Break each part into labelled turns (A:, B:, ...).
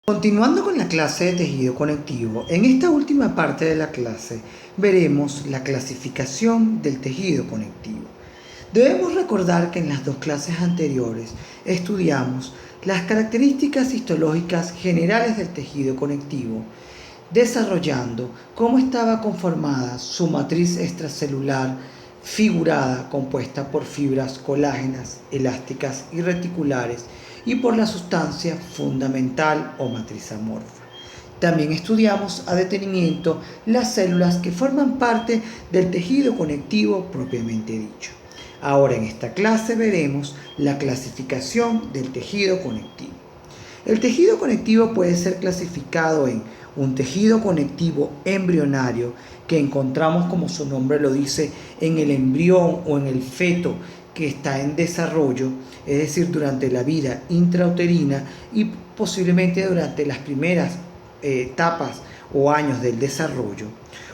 A: Continuando con la clase de tejido conectivo, en esta última parte de la clase veremos la clasificación del tejido conectivo. Debemos recordar que en las dos clases anteriores estudiamos las características histológicas generales del tejido conectivo, desarrollando cómo estaba conformada su matriz extracelular figurada, compuesta por fibras colágenas, elásticas y reticulares, y por la sustancia fundamental o matriz amorfa. También estudiamos a detenimiento las células que forman parte del tejido conectivo propiamente dicho. Ahora en esta clase veremos la clasificación del tejido conectivo. El tejido conectivo puede ser clasificado en un tejido conectivo embrionario, que encontramos, como su nombre lo dice, en el embrión o en el feto que está en desarrollo, es decir, durante la vida intrauterina y posiblemente durante las primeras etapas o años del desarrollo.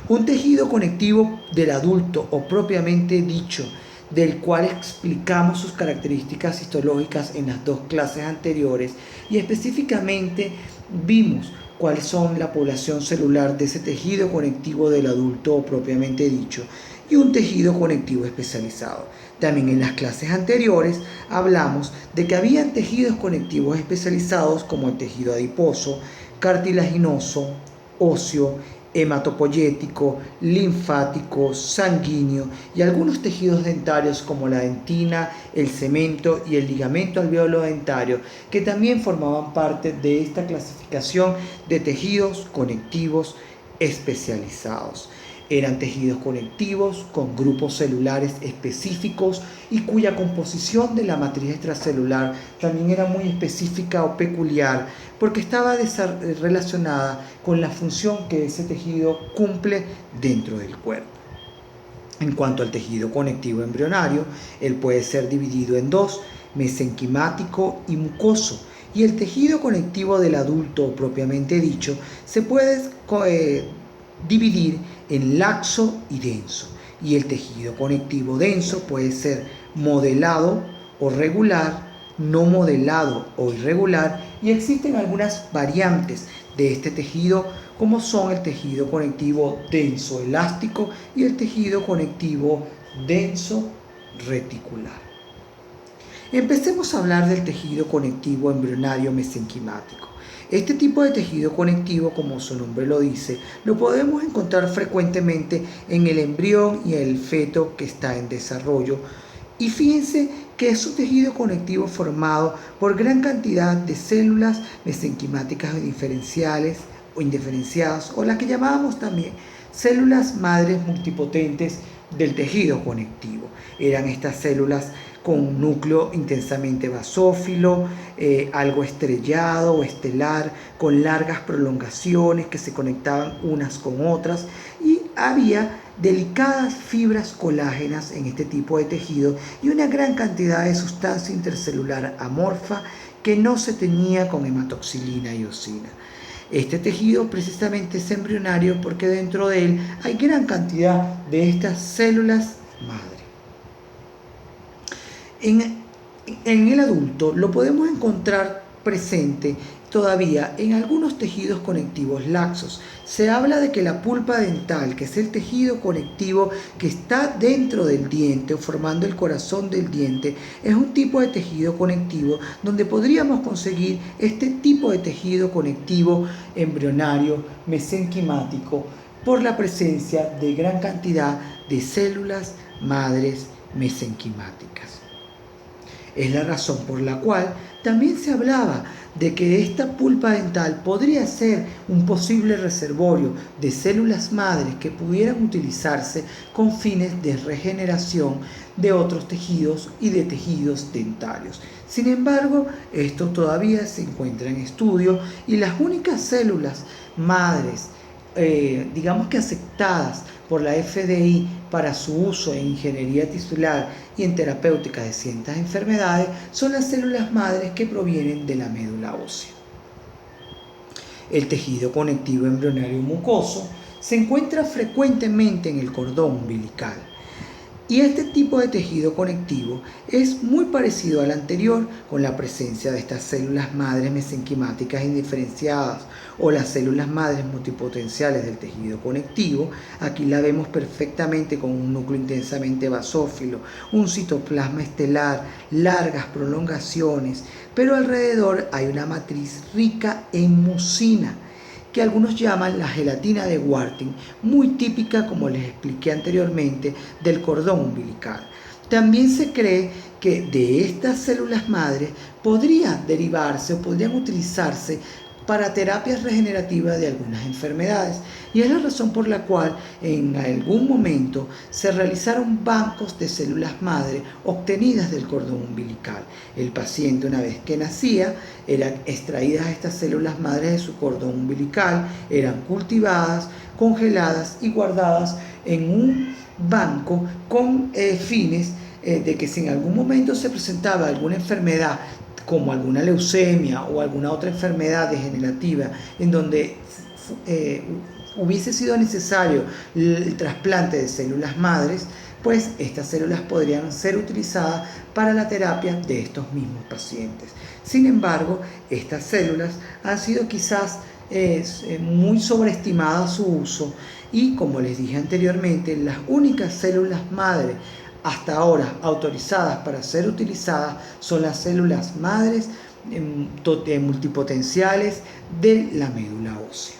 A: Un tejido conectivo del adulto o propiamente dicho, del cual explicamos sus características histológicas en las dos clases anteriores y específicamente vimos cuáles son la población celular de ese tejido conectivo del adulto propiamente dicho y un tejido conectivo especializado. También en las clases anteriores hablamos de que habían tejidos conectivos especializados como el tejido adiposo, cartilaginoso, óseo, hematopoyético, linfático, sanguíneo y algunos tejidos dentarios como la dentina, el cemento y el ligamento alveolo dentario, que también formaban parte de esta clasificación de tejidos conectivos especializados. Eran tejidos conectivos con grupos celulares específicos y cuya composición de la matriz extracelular también era muy específica o peculiar, porque estaba relacionada con la función que ese tejido cumple dentro del cuerpo. En cuanto al tejido conectivo embrionario, él puede ser dividido en dos: mesenquimático y mucoso. Y el tejido conectivo del adulto propiamente dicho se puede dividir en laxo y denso. Y el tejido conectivo denso puede ser modelado o regular, no modelado o irregular, y existen algunas variantes de este tejido, como son el tejido conectivo denso elástico y el tejido conectivo denso reticular. Empecemos a hablar del tejido conectivo embrionario mesenquimático. Este tipo de tejido conectivo, como su nombre lo dice, lo podemos encontrar frecuentemente en el embrión y el feto que está en desarrollo. Y fíjense que es un tejido conectivo formado por gran cantidad de células mesenquimáticas diferenciales o indiferenciadas, o las que llamábamos también células madres multipotentes del tejido conectivo. Eran estas células con un núcleo intensamente basófilo, algo estrellado o estelar, con largas prolongaciones que se conectaban unas con otras, y había delicadas fibras colágenas en este tipo de tejido y una gran cantidad de sustancia intercelular amorfa que no se tenía con hematoxilina y osina. Este tejido precisamente es embrionario porque dentro de él hay gran cantidad de estas células madre. En el adulto lo podemos encontrar presente todavía en algunos tejidos conectivos laxos. Se habla de que la pulpa dental, que es el tejido conectivo que está dentro del diente o formando el corazón del diente, es un tipo de tejido conectivo donde podríamos conseguir este tipo de tejido conectivo embrionario mesenquimático por la presencia de gran cantidad de células madres mesenquimáticas. Es la razón por la cual también se hablaba de que esta pulpa dental podría ser un posible reservorio de células madres que pudieran utilizarse con fines de regeneración de otros tejidos y de tejidos dentarios. Sin embargo, esto todavía se encuentra en estudio y las únicas células madres, digamos que aceptadas por la FDI para su uso en ingeniería tisular y en terapéutica de ciertas enfermedades, son las células madres que provienen de la médula ósea. El tejido conectivo embrionario mucoso se encuentra frecuentemente en el cordón umbilical Y este tipo de tejido conectivo es muy parecido al anterior, con la presencia de estas células madres mesenquimáticas indiferenciadas o las células madres multipotenciales del tejido conectivo. Aquí la vemos perfectamente con un núcleo intensamente basófilo, un citoplasma estelar, largas prolongaciones, pero alrededor hay una matriz rica en mucina, que algunos llaman la gelatina de Wartin, muy típica, como les expliqué anteriormente, del cordón umbilical. También se cree que de estas células madres podrían derivarse o podrían utilizarse para terapias regenerativas de algunas enfermedades, y es la razón por la cual en algún momento se realizaron bancos de células madre obtenidas del cordón umbilical. El paciente, una vez que nacía, eran extraídas estas células madres de su cordón umbilical, eran cultivadas, congeladas y guardadas en un banco con fines de que si en algún momento se presentaba alguna enfermedad como alguna leucemia o alguna otra enfermedad degenerativa en donde hubiese sido necesario el trasplante de células madres, pues estas células podrían ser utilizadas para la terapia de estos mismos pacientes. Sin embargo, estas células han sido quizás muy sobreestimado su uso, y como les dije anteriormente, las únicas células madre hasta ahora autorizadas para ser utilizadas son las células madres multipotenciales de la médula ósea.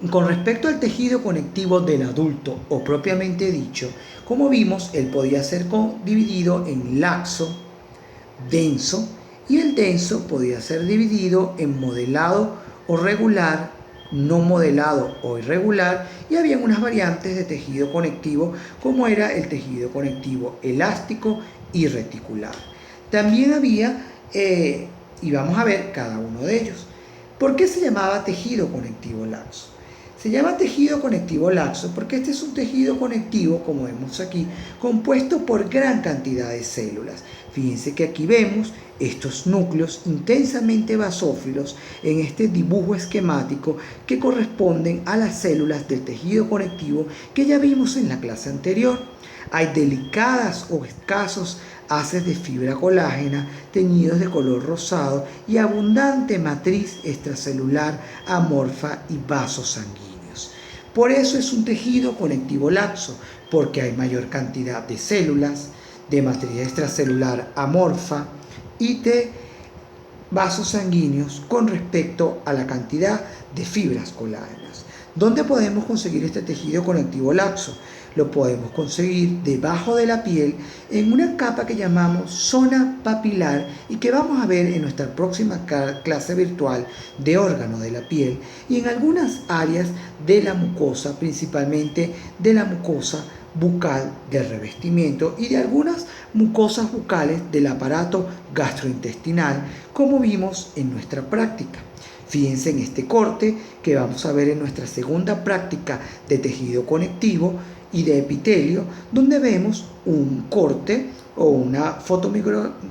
A: Con respecto al tejido conectivo del adulto, o propiamente dicho, como vimos, él podía ser dividido en laxo, denso, y el denso podía ser dividido en modelado o regular, no modelado o irregular, y había unas variantes de tejido conectivo como era el tejido conectivo elástico y reticular. También había, y vamos a ver cada uno de ellos. ¿Por qué se llamaba tejido conectivo laxo? Se llama tejido conectivo laxo porque este es un tejido conectivo, como vemos aquí, compuesto por gran cantidad de células. Fíjense que aquí vemos estos núcleos intensamente basófilos en este dibujo esquemático que corresponden a las células del tejido conectivo que ya vimos en la clase anterior. Hay delicadas o escasos haces de fibra colágena teñidos de color rosado y abundante matriz extracelular amorfa y vasos sanguíneos. Por eso es un tejido conectivo laxo, porque hay mayor cantidad de células, de matriz extracelular amorfa y de vasos sanguíneos con respecto a la cantidad de fibras colágenas. ¿Dónde podemos conseguir este tejido conectivo laxo? Lo podemos conseguir debajo de la piel en una capa que llamamos zona papilar y que vamos a ver en nuestra próxima clase virtual de órgano de la piel, y en algunas áreas de la mucosa, principalmente de la mucosa bucal del revestimiento y de algunas mucosas bucales del aparato gastrointestinal, como vimos en nuestra práctica. Fíjense en este corte que vamos a ver en nuestra segunda práctica de tejido conectivo y de epitelio, donde vemos un corte o una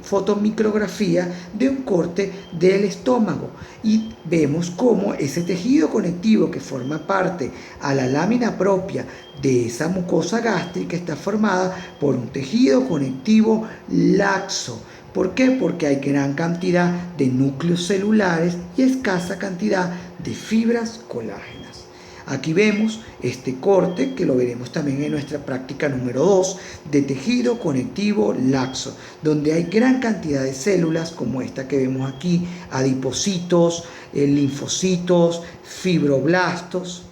A: fotomicrografía de un corte del estómago, y vemos cómo ese tejido conectivo que forma parte a la lámina propia de esa mucosa gástrica está formada por un tejido conectivo laxo. ¿Por qué? Porque hay gran cantidad de núcleos celulares y escasa cantidad de fibras colágenas. Aquí vemos este corte que lo veremos también en nuestra práctica número 2 de tejido conectivo laxo, donde hay gran cantidad de células como esta que vemos aquí, adipocitos, linfocitos, fibroblastos.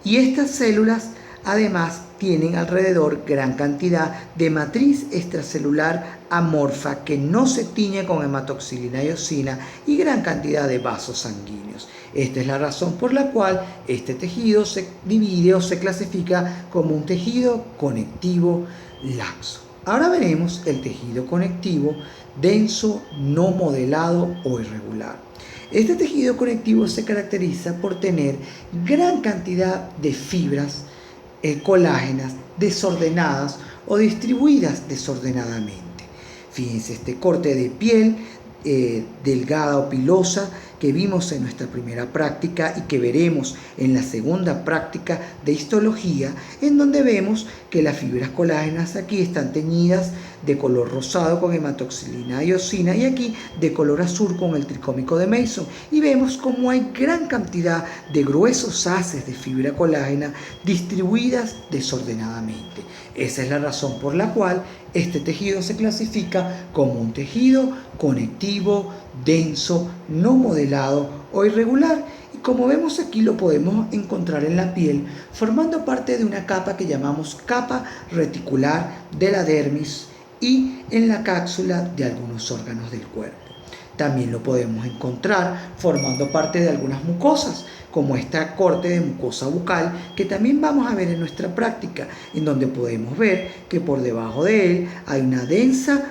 A: Y estas células además tienen alrededor gran cantidad de matriz extracelular amorfa que no se tiñe con hematoxilina y eosina, y gran cantidad de vasos sanguíneos. Esta es la razón por la cual este tejido se divide o se clasifica como un tejido conectivo laxo. Ahora veremos el tejido conectivo denso, no modelado o irregular. Este tejido conectivo se caracteriza por tener gran cantidad de fibras colágenas desordenadas o distribuidas desordenadamente. Fíjense este corte de piel delgada o pilosa que vimos en nuestra primera práctica y que veremos en la segunda práctica de histología, en donde vemos que las fibras colágenas aquí están teñidas de color rosado con hematoxilina y eosina y aquí de color azul con el tricómico de Mason, y vemos como hay gran cantidad de gruesos haces de fibra colágena distribuidas desordenadamente. Esa es la razón por la cual este tejido se clasifica como un tejido conectivo, denso, no modelado o irregular. Y como vemos aquí lo podemos encontrar en la piel, formando parte de una capa que llamamos capa reticular de la dermis y en la cápsula de algunos órganos del cuerpo. También lo podemos encontrar formando parte de algunas mucosas, como esta corte de mucosa bucal, que también vamos a ver en nuestra práctica, en donde podemos ver que por debajo de él hay una densa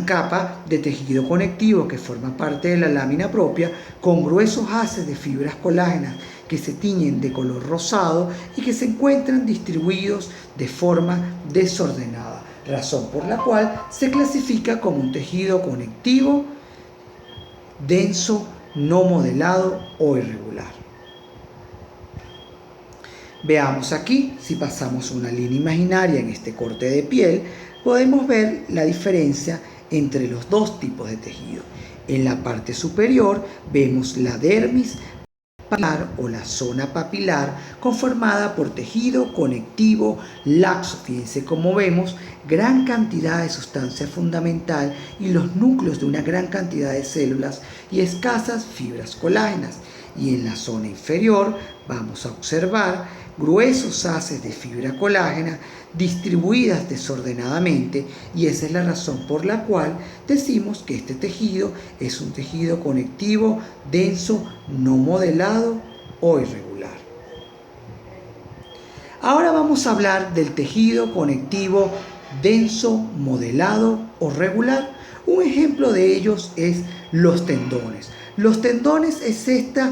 A: capa de tejido conectivo que forma parte de la lámina propia, con gruesos haces de fibras colágenas que se tiñen de color rosado y que se encuentran distribuidos de forma desordenada, razón por la cual se clasifica como un tejido conectivo, denso, no modelado o irregular. Veamos aquí, si pasamos una línea imaginaria en este corte de piel, podemos ver la diferencia entre los dos tipos de tejido. En la parte superior vemos la dermis papilar o la zona papilar conformada por tejido conectivo laxo. Fíjense cómo vemos gran cantidad de sustancia fundamental y los núcleos de una gran cantidad de células y escasas fibras colágenas. Y en la zona inferior vamos a observar gruesos haces de fibra colágena distribuidas desordenadamente, y esa es la razón por la cual decimos que este tejido es un tejido conectivo denso, no modelado o irregular. Ahora vamos a hablar del tejido conectivo denso, modelado o regular. Un ejemplo de ellos es los tendones. Los tendones es este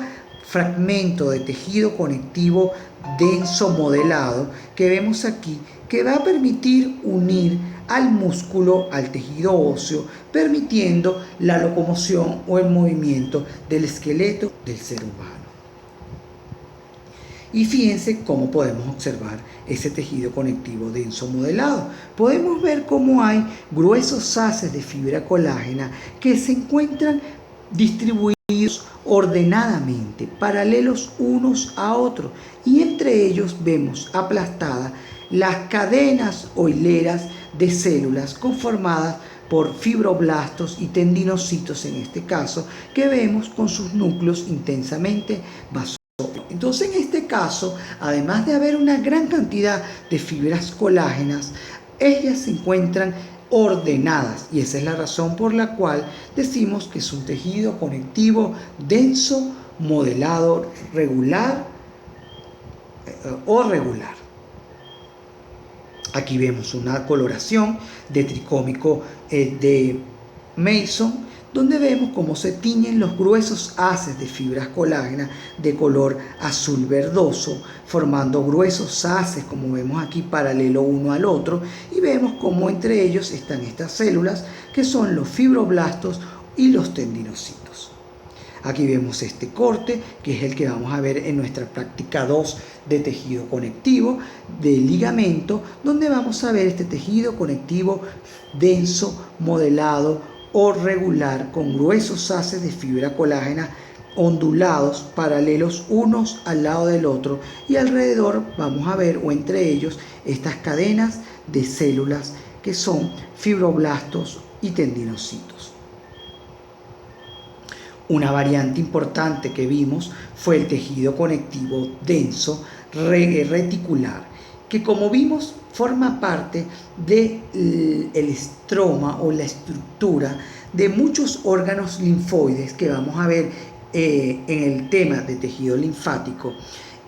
A: fragmento de tejido conectivo denso modelado que vemos aquí, que va a permitir unir al músculo al tejido óseo, permitiendo la locomoción o el movimiento del esqueleto del ser humano. Y fíjense cómo podemos observar ese tejido conectivo denso modelado. Podemos ver cómo hay gruesos haces de fibra colágena que se encuentran distribuidos ordenadamente, paralelos unos a otros, y entre ellos vemos aplastadas las cadenas o hileras de células conformadas por fibroblastos y tendinocitos, en este caso, que vemos con sus núcleos intensamente vasosólicos. Entonces, en este caso, además de haber una gran cantidad de fibras colágenas, ellas se encuentran ordenadas, y esa es la razón por la cual decimos que es un tejido conectivo denso, modelado, regular o regular. Aquí vemos una coloración de tricómico de Mason, donde vemos cómo se tiñen los gruesos haces de fibras colágenas de color azul verdoso, formando gruesos haces, como vemos aquí, paralelo uno al otro, y vemos cómo entre ellos están estas células que son los fibroblastos y los tendinocitos. Aquí vemos este corte, que es el que vamos a ver en nuestra práctica 2 de tejido conectivo, de ligamento, donde vamos a ver este tejido conectivo denso, modelado o regular, con gruesos haces de fibra colágena ondulados, paralelos unos al lado del otro, y alrededor vamos a ver, o entre ellos, estas cadenas de células que son fibroblastos y tendinocitos. Una variante importante que vimos fue el tejido conectivo denso reticular, que como vimos forma parte del estroma o la estructura de muchos órganos linfoides que vamos a ver en el tema de tejido linfático,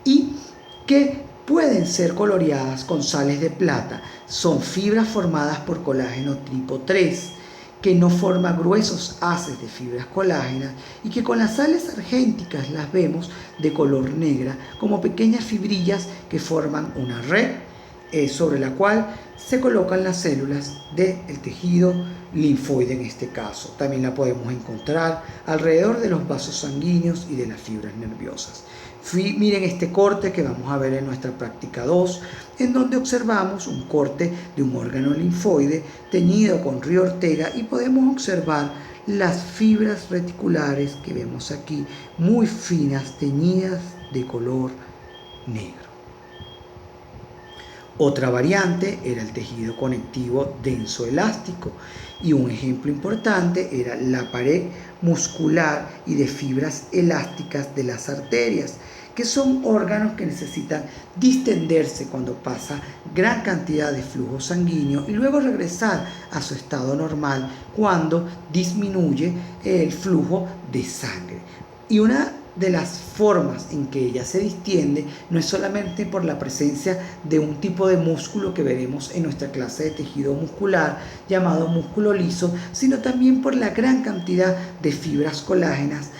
A: y que pueden ser coloreadas con sales de plata. Son fibras formadas por colágeno tipo 3, que no forma gruesos haces de fibras colágenas y que con las sales argénticas las vemos de color negra como pequeñas fibrillas que forman una red sobre la cual se colocan las células del tejido linfoide en este caso. También la podemos encontrar alrededor de los vasos sanguíneos y de las fibras nerviosas. Miren este corte que vamos a ver en nuestra práctica 2, en donde observamos un corte de un órgano linfoide teñido con Río Ortega y podemos observar las fibras reticulares que vemos aquí, muy finas, teñidas de color negro. Otra variante era el tejido conectivo denso elástico y un ejemplo importante era la pared muscular y de fibras elásticas de las arterias, que son órganos que necesitan distenderse cuando pasa gran cantidad de flujo sanguíneo y luego regresar a su estado normal cuando disminuye el flujo de sangre. Y una de las formas en que ella se distiende no es solamente por la presencia de un tipo de músculo que veremos en nuestra clase de tejido muscular llamado músculo liso, sino también por la gran cantidad de fibras colágenas,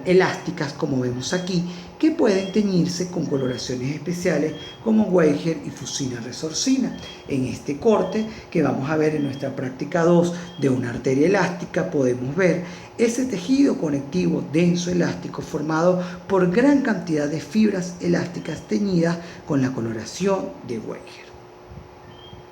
A: elásticas, como vemos aquí, que pueden teñirse con coloraciones especiales como Weiger y Fusina resorcina. En este corte que vamos a ver en nuestra práctica 2 de una arteria elástica podemos ver ese tejido conectivo denso elástico formado por gran cantidad de fibras elásticas teñidas con la coloración de Weiger.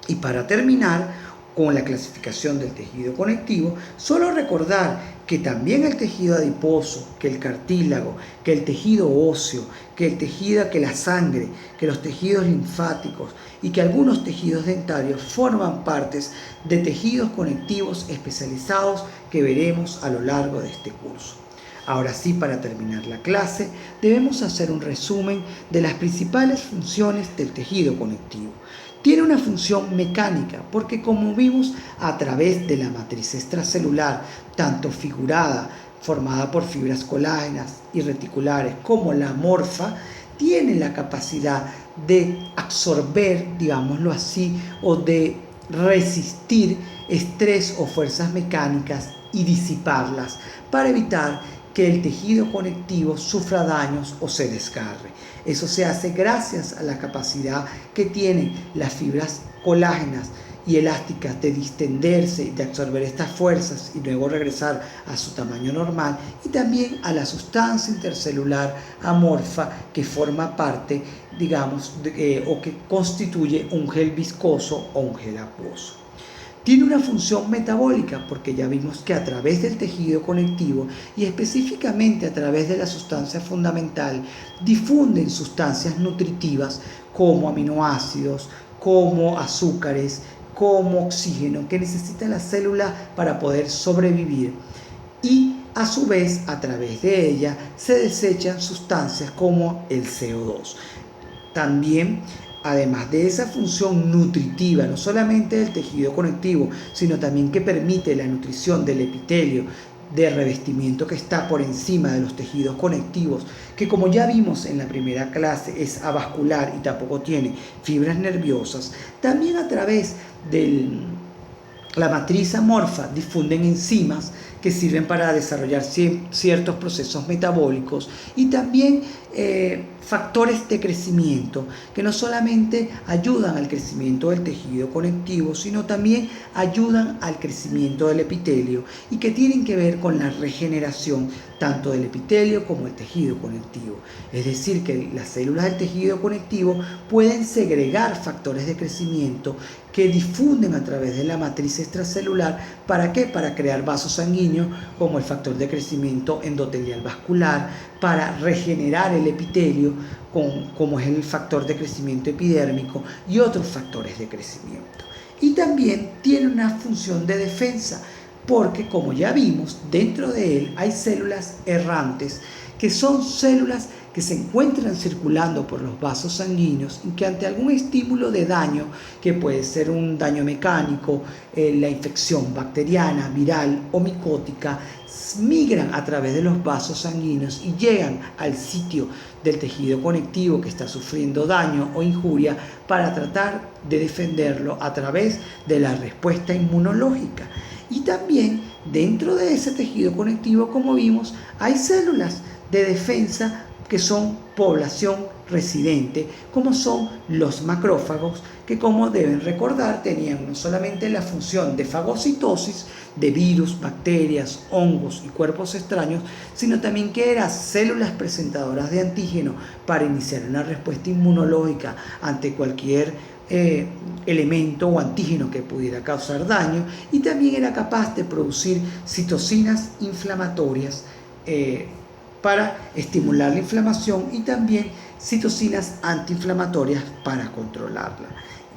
A: Y para terminar con la clasificación del tejido conectivo, solo recordar que también el tejido adiposo, que el cartílago, que el tejido óseo, que la sangre, que los tejidos linfáticos y que algunos tejidos dentarios forman partes de tejidos conectivos especializados que veremos a lo largo de este curso. Ahora sí, para terminar la clase, debemos hacer un resumen de las principales funciones del tejido conectivo. Tiene una función mecánica porque, como vimos a través de la matriz extracelular, tanto figurada, formada por fibras colágenas y reticulares, como la amorfa, tiene la capacidad de absorber, digámoslo así, o de resistir estrés o fuerzas mecánicas y disiparlas para evitar que el tejido conectivo sufra daños o se desgarre. Eso se hace gracias a la capacidad que tienen las fibras colágenas y elásticas de distenderse, de absorber estas fuerzas y luego regresar a su tamaño normal, y también a la sustancia intercelular amorfa que forma parte, o que constituye un gel viscoso o un gel acuoso. Tiene una función metabólica porque ya vimos que a través del tejido conectivo y específicamente a través de la sustancia fundamental difunden sustancias nutritivas como aminoácidos, como azúcares, como oxígeno que necesita la célula para poder sobrevivir, y a su vez a través de ella se desechan sustancias como el CO2. También, además de esa función nutritiva, no solamente del tejido conectivo, sino también que permite la nutrición del epitelio, de revestimiento que está por encima de los tejidos conectivos, que como ya vimos en la primera clase es avascular y tampoco tiene fibras nerviosas, también a través de la matriz amorfa difunden enzimas que sirven para desarrollar ciertos procesos metabólicos y también factores de crecimiento que no solamente ayudan al crecimiento del tejido conectivo, sino también ayudan al crecimiento del epitelio y que tienen que ver con la regeneración tanto del epitelio como el tejido conectivo. Es decir, que las células del tejido conectivo pueden segregar factores de crecimiento que difunden a través de la matriz extracelular. ¿Para qué? Para crear vasos sanguíneos como el factor de crecimiento endotelial vascular, para regenerar el epitelio como es el factor de crecimiento epidérmico y otros factores de crecimiento. Y también tiene una función de defensa porque, como ya vimos, dentro de él hay células errantes que son células que se encuentran circulando por los vasos sanguíneos y que ante algún estímulo de daño, que puede ser un daño mecánico, la infección bacteriana, viral o micótica, migran a través de los vasos sanguíneos y llegan al sitio del tejido conectivo que está sufriendo daño o injuria para tratar de defenderlo a través de la respuesta inmunológica. Y también dentro de ese tejido conectivo, como vimos, hay células de defensa que son población residente, como son los macrófagos, que como deben recordar tenían no solamente la función de fagocitosis de virus, bacterias, hongos y cuerpos extraños, sino también que eran células presentadoras de antígeno para iniciar una respuesta inmunológica ante cualquier elemento o antígeno que pudiera causar daño, y también era capaz de producir citocinas inflamatorias para estimular la inflamación, y también citocinas antiinflamatorias para controlarla.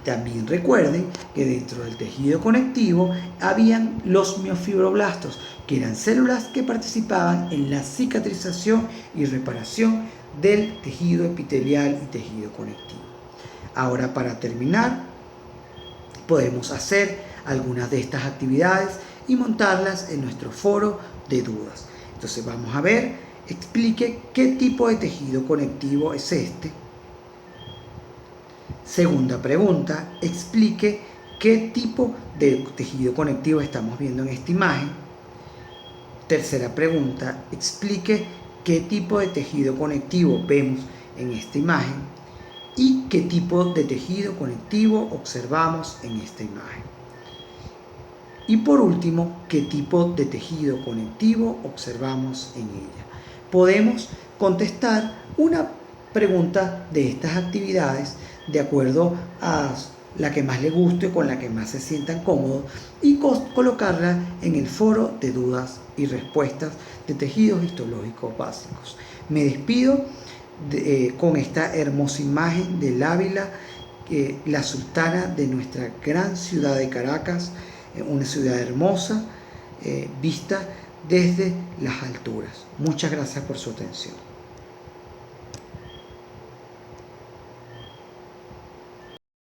A: También recuerden que dentro del tejido conectivo habían los miofibroblastos, que eran células que participaban en la cicatrización y reparación del tejido epitelial y tejido conectivo. Ahora, para terminar, podemos hacer algunas de estas actividades y montarlas en nuestro foro de dudas. Entonces vamos a ver, explique qué tipo de tejido conectivo es este. Segunda pregunta, explique qué tipo de tejido conectivo estamos viendo en esta imagen. Tercera pregunta, explique qué tipo de tejido conectivo vemos en esta imagen y qué tipo de tejido conectivo observamos en esta imagen. Y por último, qué tipo de tejido conectivo observamos en ella. Podemos contestar una pregunta de estas actividades de acuerdo a la que más les guste, con la que más se sientan cómodos, y colocarla en el foro de dudas y respuestas de tejidos histológicos básicos. Me despido con esta hermosa imagen del Ávila, la sultana de nuestra gran ciudad de Caracas, una ciudad hermosa, vista desde las alturas. Muchas gracias por su atención.